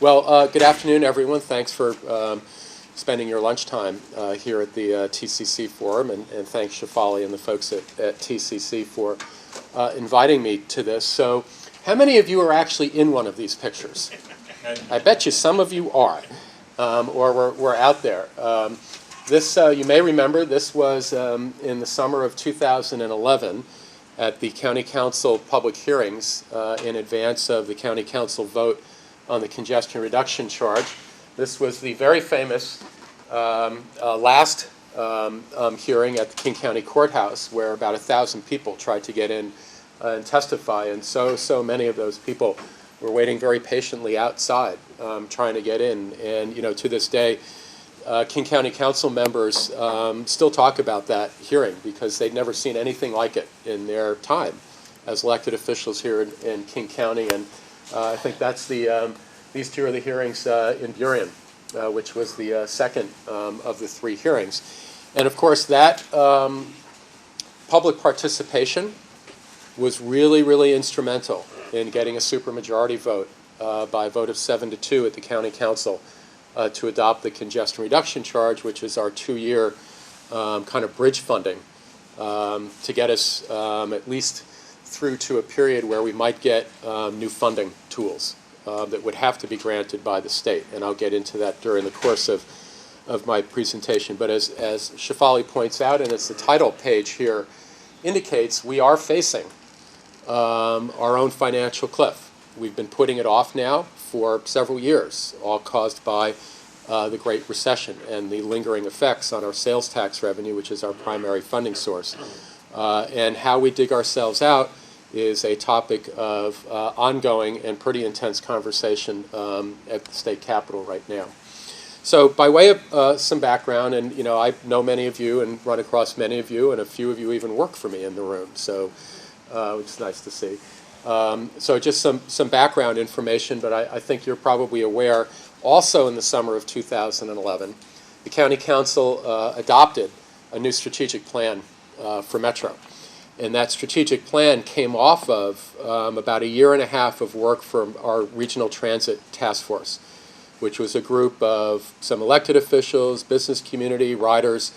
Well, good afternoon, everyone. Thanks for spending your lunchtime here at the TCC Forum, and thanks Shefali and the folks at TCC for inviting me to this. So, how many of you are actually in one of these pictures? I bet you some of you are, or we're out there. This, you may remember, this was in the summer of 2011 at the County Council public hearings in advance of the County Council vote on the congestion reduction charge. This was the very famous last hearing at the King County Courthouse, where about 1,000 people tried to get in and testify, and so many of those people were waiting very patiently outside trying to get in. And to this day, King County Council members still talk about that hearing because they'd never seen anything like it in their time as elected officials here in King County. And I think that's these two are the hearings in Burien, which was the second of the three hearings. And of course, that public participation was really, really instrumental in getting a supermajority vote by a vote of 7-2 at the County Council to adopt the congestion reduction charge, which is our 2-year kind of bridge funding to get us at least through to a period where we might get new funding tools that would have to be granted by the state. And I'll get into that during the course of my presentation. But as Shefali points out, and as the title page here indicates, we are facing our own financial cliff. We've been putting it off now for several years, all caused by the Great Recession and the lingering effects on our sales tax revenue, which is our primary funding source. And how we dig ourselves out is a topic of ongoing and pretty intense conversation at the state capitol right now. So by way of some background, and I know many of you and run across many of you, and a few of you even work for me in the room, so which is nice to see. So just some background information, but I think you're probably aware, also in the summer of 2011, the County Council adopted a new strategic plan for Metro. And that strategic plan came off of about 1.5 years of work from our Regional Transit Task Force, which was a group of some elected officials, business community, riders,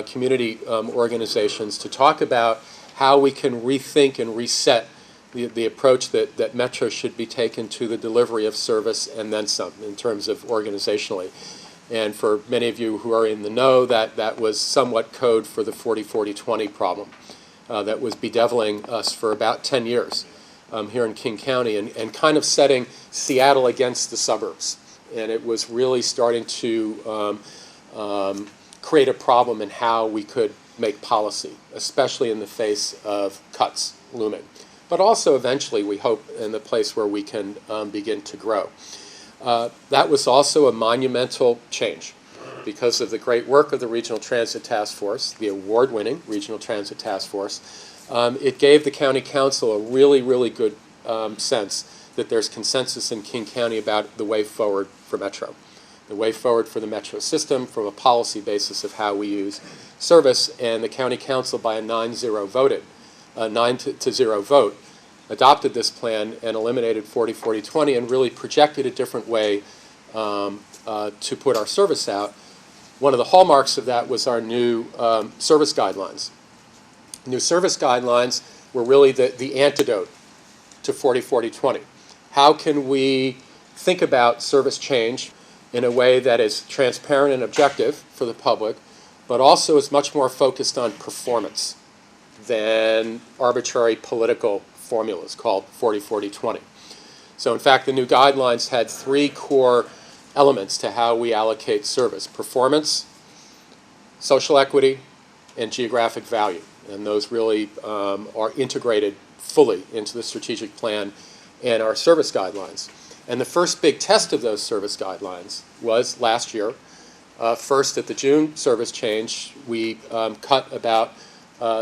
community organizations to talk about how we can rethink and reset the approach that Metro should be taken to the delivery of service and then some in terms of organizationally. And for many of you who are in the know, that was somewhat code for the 40-40-20 problem that was bedeviling us for about 10 years here in King County and kind of setting Seattle against the suburbs. And it was really starting to create a problem in how we could make policy, especially in the face of cuts looming. But also eventually, we hope, in the place where we can begin to grow. That was also a monumental change because of the great work of the Regional Transit Task Force, the award-winning Regional Transit Task Force. It gave the County Council a really, really good sense that there's consensus in King County about the way forward for Metro, the way forward for the Metro system from a policy basis of how we use service. And the County Council, by a 9-0 vote, adopted this plan and eliminated 40-40-20 and really projected a different way to put our service out. One of the hallmarks of that was our new service guidelines. New service guidelines were really the antidote to 40-40-20. How can we think about service change in a way that is transparent and objective for the public, but also is much more focused on performance than arbitrary political formulas called 40-40-20. So in fact, the new guidelines had 3 core elements to how we allocate service: performance, social equity, and geographic value. And those really are integrated fully into the strategic plan and our service guidelines. And the first big test of those service guidelines was last year. First, at the June service change, we cut about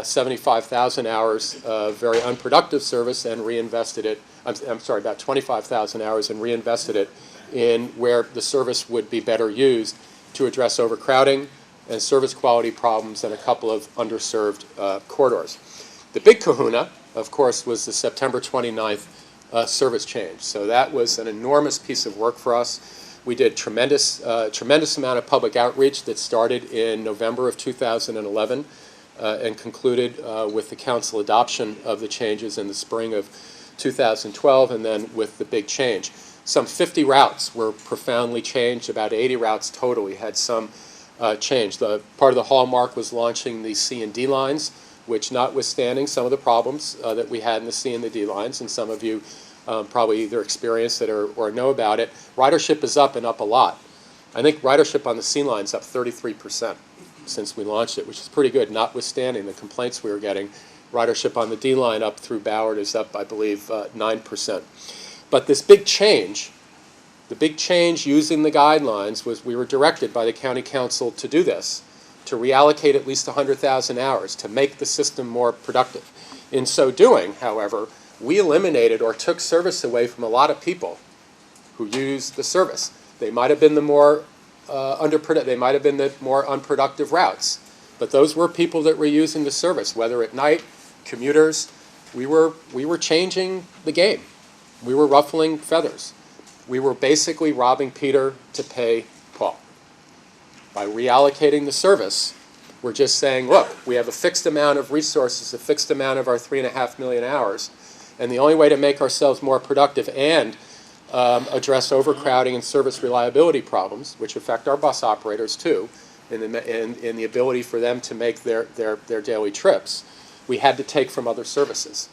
75,000 hours of very unproductive service and reinvested it, about 25,000 hours and reinvested it in where the service would be better used to address overcrowding and service quality problems in a couple of underserved corridors. The big kahuna, of course, was the September 29th service change. So that was an enormous piece of work for us. We did tremendous amount of public outreach that started in November of 2011 and concluded with the council adoption of the changes in the spring of 2012, and then with the big change. Some 50 routes were profoundly changed, about 80 routes total. We had some change. Part of the hallmark was launching the C and D lines, which, notwithstanding some of the problems that we had in the C and the D lines, and some of you probably either experienced it or know about it, ridership is up and up a lot. I think ridership on the C line is up 33% since we launched it, which is pretty good, notwithstanding the complaints we were getting. Ridership on the D line up through Ballard is up, I believe, 9%. But this big change, the big change using the guidelines, was we were directed by the county council to do this, to reallocate at least 100,000 hours to make the system more productive. In so doing, however, we eliminated or took service away from a lot of people who used the service. They might have been the more unproductive routes, but those were people that were using the service, whether at night, commuters. We were changing the game. We were ruffling feathers. We were basically robbing Peter to pay Paul. By reallocating the service, we're just saying, look, we have a fixed amount of resources, a fixed amount of our 3.5 million hours, and the only way to make ourselves more productive and address overcrowding and service reliability problems, which affect our bus operators too, in the ability for them to make their daily trips, we had to take from other services.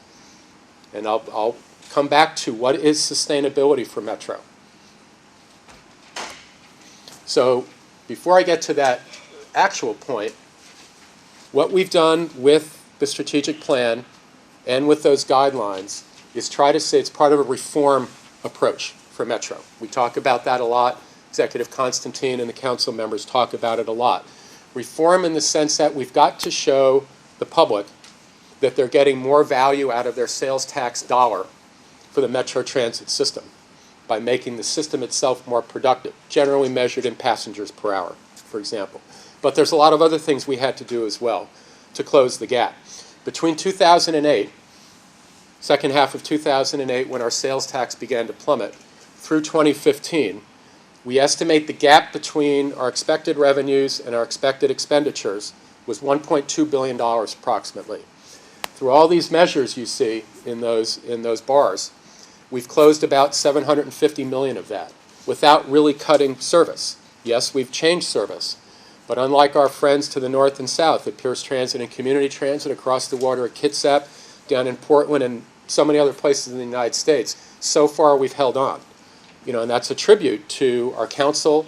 And I'll come back to what is sustainability for Metro. So before I get to that actual point, what we've done with the strategic plan and with those guidelines is try to say it's part of a reform approach for Metro. We talk about that a lot. Executive Constantine and the council members talk about it a lot. Reform in the sense that we've got to show the public that they're getting more value out of their sales tax dollar for the Metro Transit system by making the system itself more productive, generally measured in passengers per hour, for example. But there's a lot of other things we had to do as well to close the gap. Between 2008, second half of 2008, when our sales tax began to plummet, through 2015, we estimate the gap between our expected revenues and our expected expenditures was $1.2 billion approximately. Through all these measures you see in those bars, we've closed about $750 million of that without really cutting service. Yes, we've changed service, but unlike our friends to the north and south at Pierce Transit and Community Transit, across the water at Kitsap, down in Portland, and so many other places in the United States, so far we've held on. And that's a tribute to our council,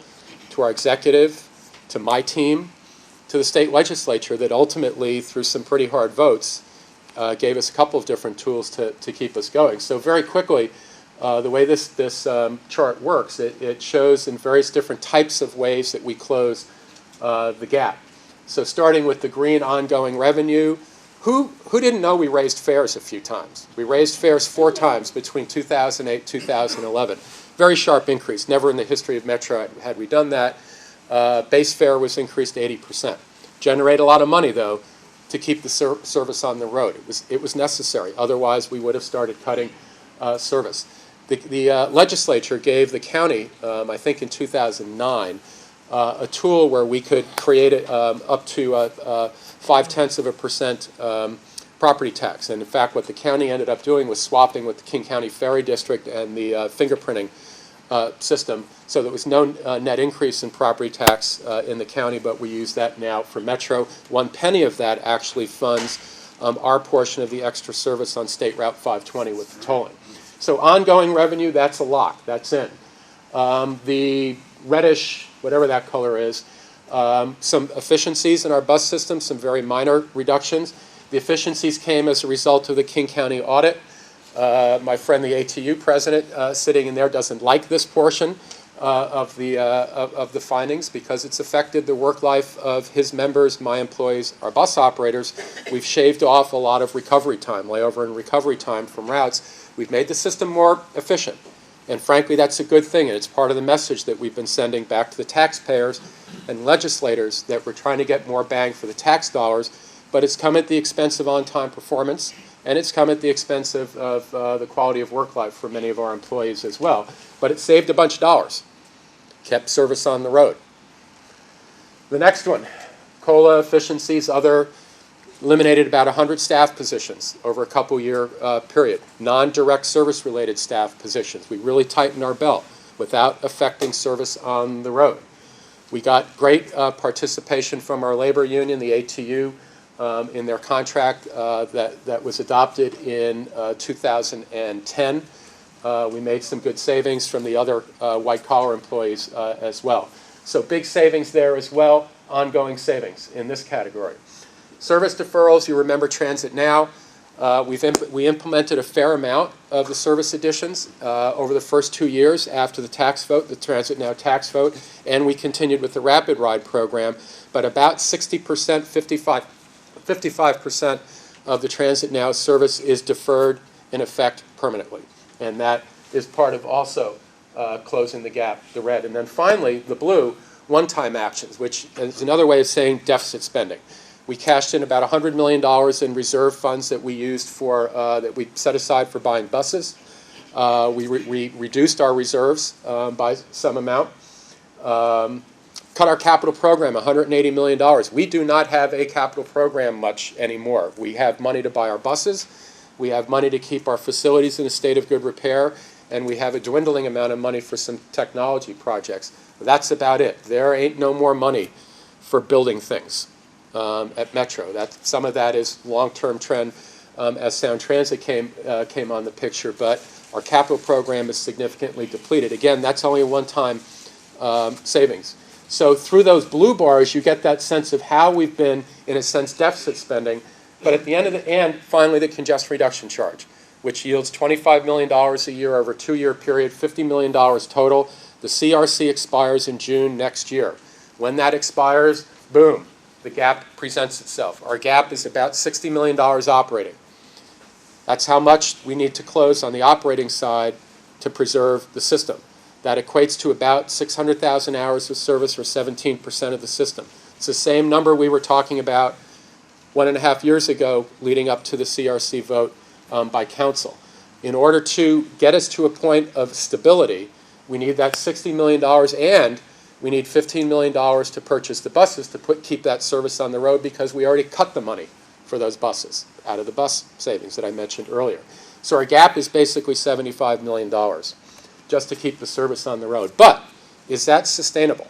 to our executive, to my team, to the state legislature that ultimately, through some pretty hard votes, gave us a couple of different tools to keep us going. So very quickly, the way this chart works, it shows in various different types of ways that we close the gap. So starting with the green ongoing revenue, who didn't know we raised fares a few times? We raised fares 4 times between 2008 and 2011. Very sharp increase. Never in the history of Metro had we done that. Base fare was increased 80%. Generate a lot of money, though, to keep the service on the road. It was necessary. Otherwise, we would have started cutting service. The legislature gave the county, I think in 2009, a tool where we could create up to 0.5% property tax. And in fact, what the county ended up doing was swapping with the King County Ferry District and the fingerprinting system, so there was no net increase in property tax in the county, but we use that now for Metro. 1 penny of that actually funds our portion of the extra service on State Route 520 with the tolling. So ongoing revenue, that's a lock. That's in. The reddish, whatever that color is, some efficiencies in our bus system, some very minor reductions. The efficiencies came as a result of the King County audit. My friend, the ATU president, sitting in there, doesn't like this portion of the findings because it's affected the work life of his members, my employees, our bus operators. We've shaved off a lot of recovery time, layover and recovery time from routes. We've made the system more efficient. And frankly, that's a good thing, and it's part of the message that we've been sending back to the taxpayers and legislators that we're trying to get more bang for the tax dollars, but it's come at the expense of on-time performance, and it's come at the expense of the quality of work life for many of our employees as well. But it saved a bunch of dollars, kept service on the road. The next one, COLA efficiencies, other, eliminated about 100 staff positions over a couple-year period, non-direct service-related staff positions. We really tightened our belt without affecting service on the road. We got great participation from our labor union, the ATU, in their contract that was adopted in 2010. We made some good savings from the other white-collar employees as well. So big savings there as well, ongoing savings in this category. Service deferrals, you remember Transit Now. We implemented a fair amount of the service additions over the first 2 years after the tax vote, the Transit Now tax vote, and we continued with the Rapid Ride program. But about 60%, 55% of the Transit Now service is deferred in effect permanently. And that is part of also closing the gap, the red. And then finally, the blue, one-time actions, which is another way of saying deficit spending. We cashed in about $100 million in reserve funds that we used for, that we set aside for buying buses. We reduced our reserves by some amount. Cut our capital program, $180 million. We do not have a capital program much anymore. We have money to buy our buses. We have money to keep our facilities in a state of good repair. And we have a dwindling amount of money for some technology projects. That's about it. There ain't no more money for building things at Metro. Some of that is long-term trend as Sound Transit came on the picture, but our capital program is significantly depleted. Again, that's only a one-time savings. So through those blue bars, you get that sense of how we've been, in a sense, deficit spending. But at the end of the and finally, the congestion reduction charge, which yields $25 million a year over a 2-year period, $50 million total. The CRC expires in June next year. When that expires, boom, the gap presents itself. Our gap is about $60 million operating. That's how much we need to close on the operating side to preserve the system. That equates to about 600,000 hours of service, or 17% of the system. It's the same number we were talking about 1.5 years ago leading up to the CRC vote by council. In order to get us to a point of stability, we need that $60 million, and we need $15 million to purchase the buses to keep that service on the road, because we already cut the money for those buses out of the bus savings that I mentioned earlier. So our gap is basically $75 million just to keep the service on the road. But is that sustainable?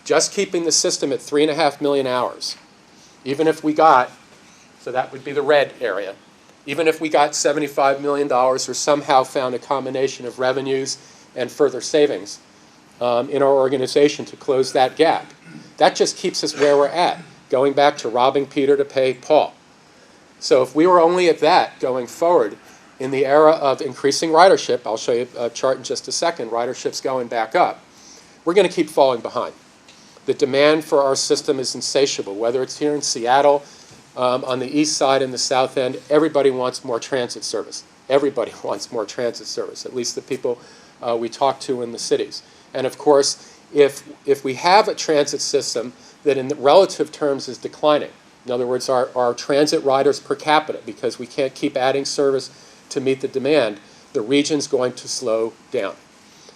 Just keeping the system at 3.5 million hours, even if we got, so that would be the red area, even if we got $75 million or somehow found a combination of revenues and further savings in our organization to close that gap, that just keeps us where we're at, going back to robbing Peter to pay Paul. So if we were only at that going forward, in the era of increasing ridership, I'll show you a chart in just a second, ridership's going back up, we're going to keep falling behind. The demand for our system is insatiable, whether it's here in Seattle, on the east side and the south end. Everybody wants more transit service. Everybody wants more transit service, at least the people we talk to in the cities. And of course, if we have a transit system that in relative terms is declining, in other words, our transit riders per capita, because we can't keep adding service to meet the demand, the region's going to slow down.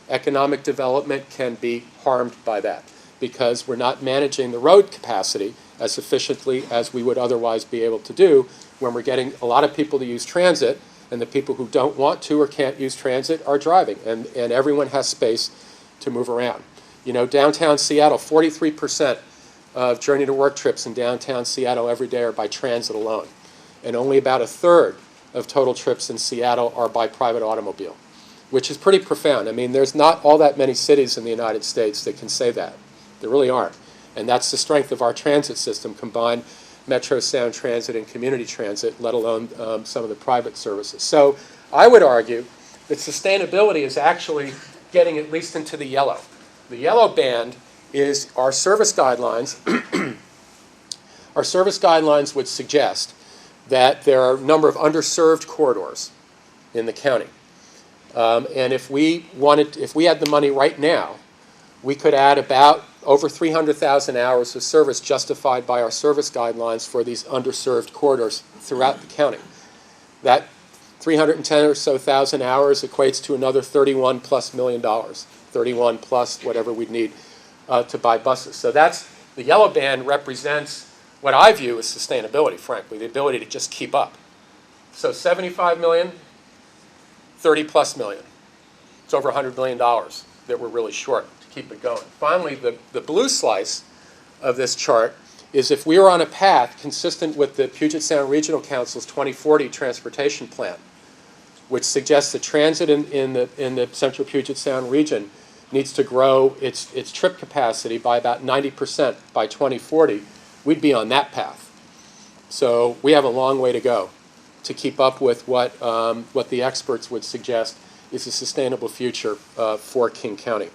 Economic development can be harmed by that, because we're not managing the road capacity as efficiently as we would otherwise be able to do when we're getting a lot of people to use transit, and the people who don't want to or can't use transit are driving, and everyone has space to move around. You know, downtown Seattle, 43% of journey to work trips in downtown Seattle every day are by transit alone, and only about 1/3 of total trips in Seattle are by private automobile, which is pretty profound. I mean, there's not all that many cities in the United States that can say that. There really aren't. And that's the strength of our transit system, combined Metro, Sound Transit, and community transit, let alone some of the private services. So I would argue that sustainability is actually getting at least into the yellow. The yellow band is our service guidelines. Our service guidelines would suggest that there are a number of underserved corridors in the county. And if we had the money right now, we could add about over 300,000 hours of service justified by our service guidelines for these underserved corridors throughout the county. That 310 or so thousand hours equates to another $31+ million, 31 plus whatever we'd need to buy buses. So that's, the yellow band represents what I view as sustainability, frankly, the ability to just keep up. So 75 million, 30+ million. It's over $100 million that we're really short to keep it going. Finally, the blue slice of this chart is if we were on a path consistent with the Puget Sound Regional Council's 2040 transportation plan, which suggests that transit in the central Puget Sound region needs to grow its trip capacity by about 90% by 2040, we'd be on that path. So we have a long way to go to keep up with what the experts would suggest is a sustainable future for King County.